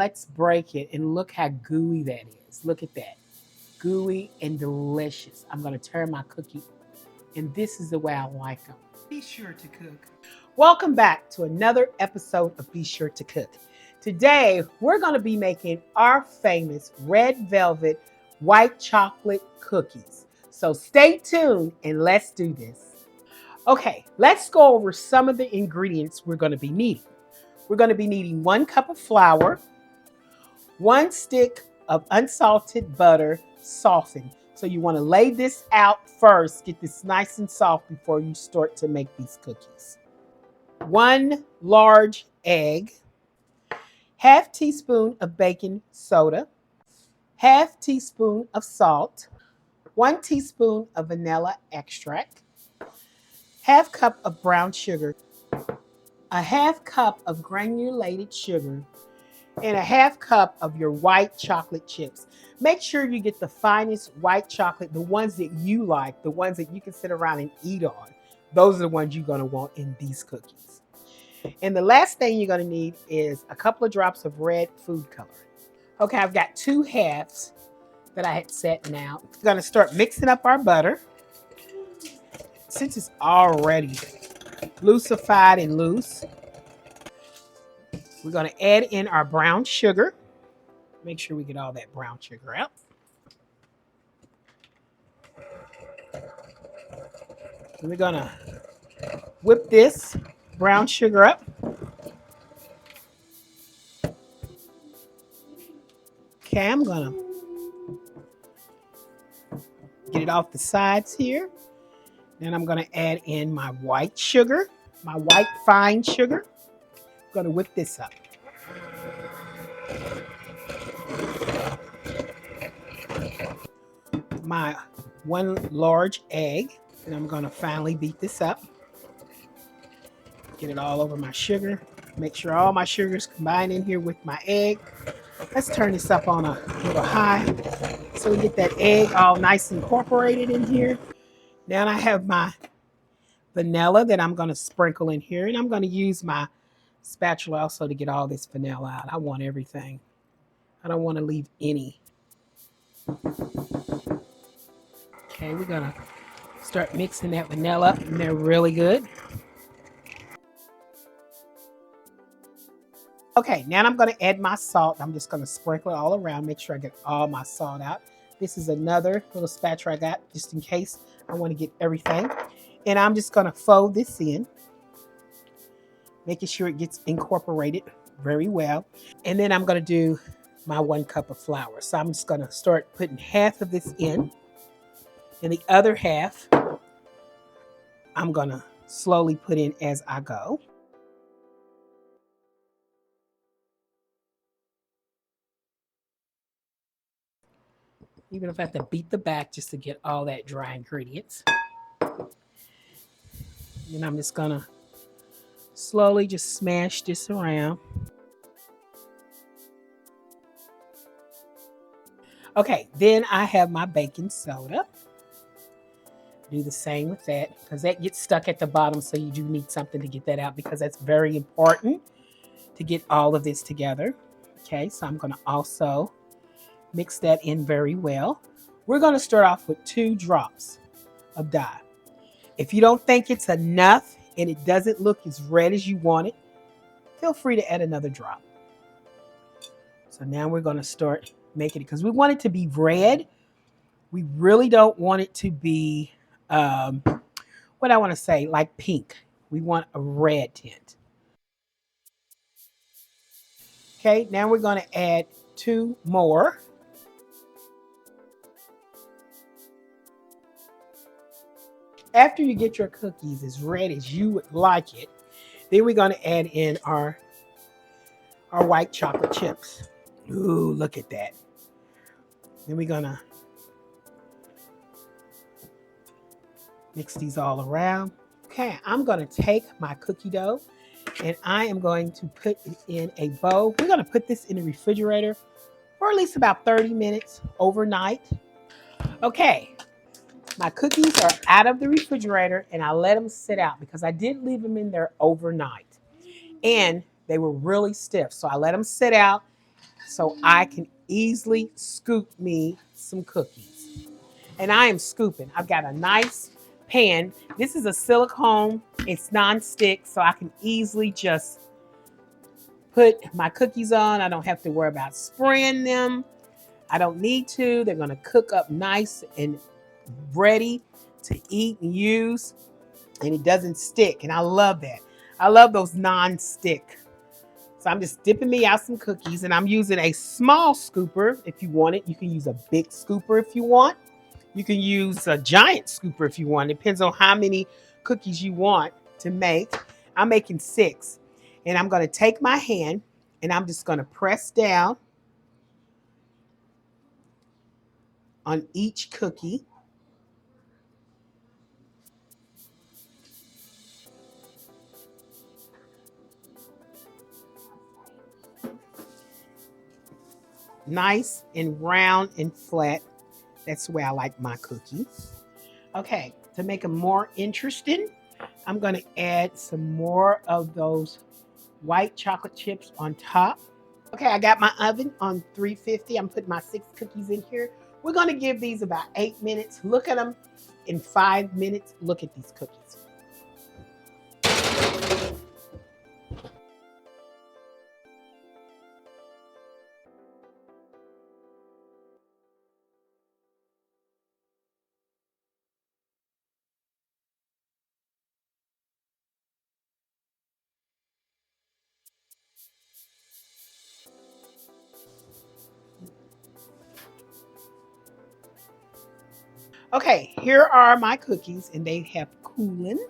Let's break it and look how gooey that is. Look at that. Gooey and delicious. I'm going to turn my cookie, and this is the way I like them. Be sure to cook. Welcome back to another episode of Be Sure to Cook. Today, we're going to be making our famous red velvet white chocolate cookies. So stay tuned and let's do this. Okay, let's go over some of the ingredients we're going to be needing. We're going to be needing 1 cup of flour, 1 stick of unsalted butter softened. So you want to lay this out first, get this nice and soft before you start to make these cookies. 1 large egg, ½ teaspoon of baking soda, ½ teaspoon of salt, 1 teaspoon of vanilla extract, ½ cup of brown sugar, a ½ cup of granulated sugar, and a ½ cup of your white chocolate chips. Make sure you get the finest white chocolate, the ones that you like, the ones that you can sit around and eat on. Those are the ones you're going to want in these cookies. And the last thing you're going to need is a couple of drops of red food coloring. Okay, I've got 2 halves that I had set now. We're going to start mixing up our butter. Since it's already lucified and loose, we're going to add in our brown sugar. Make sure we get all that brown sugar out. We're going to whip this brown sugar up. Okay, I'm going to get it off the sides here. Then I'm going to add in my white sugar, my white fine sugar. I'm going to whip this up. My 1 large egg, and I'm going to finally beat this up. Get it all over my sugar. Make sure all my sugars combine in here with my egg. Let's turn this up on a little high so we get that egg all nice and incorporated in here. Now I have my vanilla that I'm going to sprinkle in here, and I'm going to use my spatula also to get all this vanilla out. I want everything. I don't want to leave any. Okay, we're going to start mixing that vanilla up, and they're really good. Okay, now I'm going to add my salt. I'm just going to sprinkle it all around, make sure I get all my salt out. This is another little spatula I got just in case I want to get everything. And I'm just going to fold this in, making sure it gets incorporated very well. And then I'm going to do my 1 cup of flour. So I'm just going to start putting half of this in. And the other half, I'm going to slowly put in as I go. Even if I have to beat the back just to get all that dry ingredients. And I'm just going to slowly just smash this around. Okay, then I have my baking soda. Do the same with that because that gets stuck at the bottom, so you do need something to get that out because that's very important to get all of this together. Okay, so I'm going to also mix that in very well. We're going to start off with 2 drops of dye. If you don't think it's enough and it doesn't look as red as you want it, feel free to add another drop. So now we're going to start making it because we want it to be red. We really don't want it to be, what I want to say, like pink. We want a red tint. Okay, now we're going to add 2 more. After you get your cookies as red as you would like it, then we're going to add in our white chocolate chips. Ooh, look at that. Then we're going to mix these all around. Okay, I'm going to take my cookie dough and I am going to put it in a bowl. We're going to put this in the refrigerator for at least about 30 minutes overnight. Okay, my cookies are out of the refrigerator and I let them sit out because I did leave them in there overnight and they were really stiff. So I let them sit out so I can easily scoop me some cookies. And I am scooping. I've got a nice pan. This is a silicone. It's non-stick, so I can easily just put my cookies on. I don't have to worry about spraying them. I don't need to. They're going to cook up nice and ready to eat and use, and it doesn't stick. And I love that. I love those non-stick. So I'm just dipping me out some cookies, and I'm using a small scooper if you want it. You can use a big scooper if you want. You can use a giant scooper if you want. It depends on how many cookies you want to make. I'm making 6. And I'm going to take my hand and I'm just going to press down on each cookie. Nice and round and flat. That's the way I like my cookies. Okay, to make them more interesting, I'm going to add some more of those white chocolate chips on top. Okay, I got my oven on 350. I'm putting my 6 cookies in here. We're going to give these about 8 minutes. Look at them in 5 minutes. Look at these cookies. Okay, here are my cookies, and they have cooling.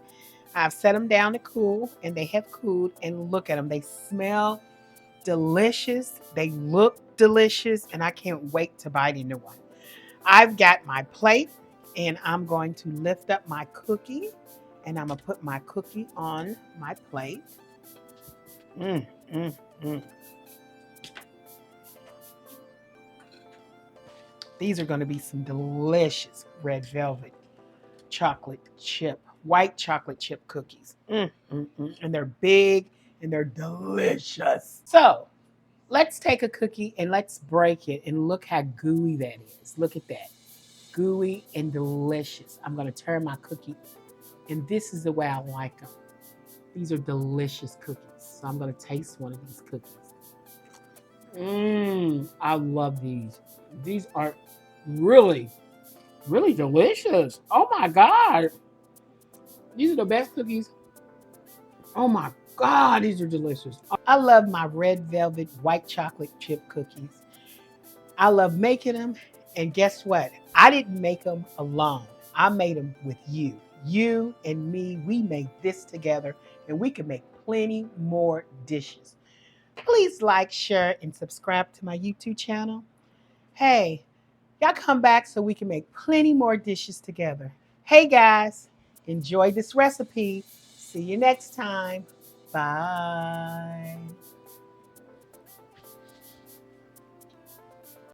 I've set them down to cool, and they have cooled. And look at them. They smell delicious. They look delicious, and I can't wait to bite into one. I've got my plate, and I'm going to lift up my cookie, and I'm going to put my cookie on my plate. Mm, mm, mm. These are going to be some delicious red velvet chocolate chip, white chocolate chip cookies. Mm, mm, mm. And they're big and they're delicious. So let's take a cookie and let's break it and look how gooey that is. Look at that. Gooey and delicious. I'm going to turn my cookie, and this is the way I like them. These are delicious cookies. So I'm going to taste one of these cookies. I love these. These are really, really delicious. Oh my God. These are the best cookies. Oh my God, these are delicious. I love my red velvet white chocolate chip cookies. I love making them. And guess what? I didn't make them alone. I made them with you. You and me, we made this together, and we can make plenty more dishes. Please like, share, and subscribe to my YouTube channel. Hey, y'all come back so we can make plenty more dishes together. Hey guys, enjoy this recipe. See you next time. Bye.